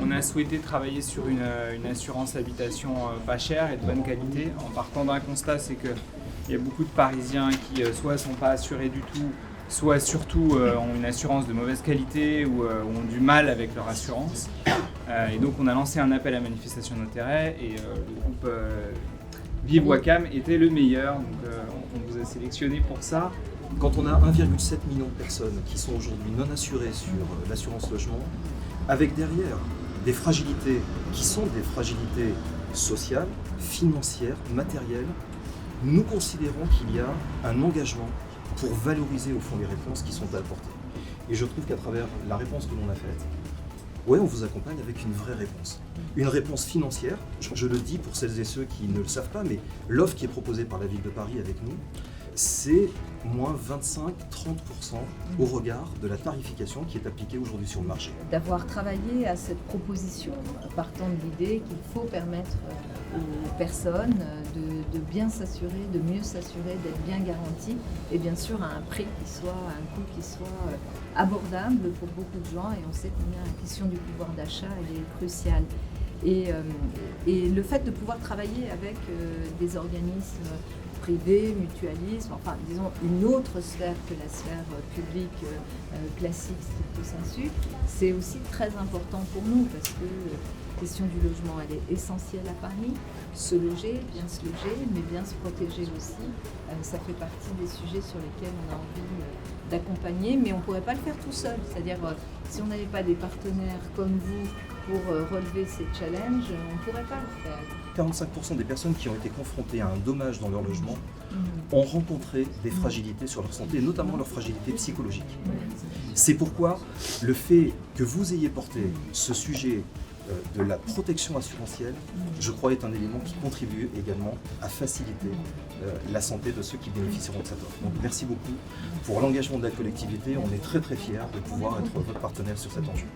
On a souhaité travailler sur une assurance habitation pas chère et de bonne qualité, en partant d'un constat, c'est qu'il y a beaucoup de Parisiens qui soit ne sont pas assurés du tout, soit surtout ont une assurance de mauvaise qualité ou ont du mal avec leur assurance. Et donc on a lancé un appel à manifestation d'intérêt et le groupe Vive Wacam était le meilleur, donc on vous a sélectionné pour ça. Quand on a 1,7 million de personnes qui sont aujourd'hui non assurées sur l'assurance logement, avec derrière des fragilités qui sont des fragilités sociales, financières, matérielles, nous considérons qu'il y a un engagement pour valoriser au fond les réponses qui sont apportées. Et je trouve qu'à travers la réponse que l'on a faite, ouais, on vous accompagne avec une vraie réponse. Une réponse financière, je le dis pour celles et ceux qui ne le savent pas, mais l'offre qui est proposée par la Ville de Paris avec nous, c'est moins 25-30% au regard de la tarification qui est appliquée aujourd'hui sur le marché. D'avoir travaillé à cette proposition, partant de l'idée qu'il faut permettre aux personnes de bien s'assurer, de mieux s'assurer, d'être bien garanties, et bien sûr à un prix qui soit, à un coût qui soit abordable pour beaucoup de gens, et on sait combien la question du pouvoir d'achat elle est cruciale. Et le fait de pouvoir travailler avec des organismes privés, mutualistes, enfin disons une autre sphère que la sphère publique classique stricto sensu, c'est aussi très important pour nous parce que la question du logement elle est essentielle à Paris. Se loger, bien se loger, mais bien se protéger aussi, ça fait partie des sujets sur lesquels on a envie d'accompagner, mais on ne pourrait pas le faire tout seul. C'est-à-dire, si on n'avait pas des partenaires comme vous pour relever ces challenges, on ne pourrait pas le faire. 45% des personnes qui ont été confrontées à un dommage dans leur logement ont rencontré des fragilités sur leur santé, notamment leur fragilité psychologique. C'est pourquoi le fait que vous ayez porté ce sujet de la protection assurantielle, je crois, est un élément qui contribue également à faciliter la santé de ceux qui bénéficieront de cette offre. Donc merci beaucoup pour l'engagement de la collectivité. On est très très fiers de pouvoir être votre partenaire sur cet enjeu.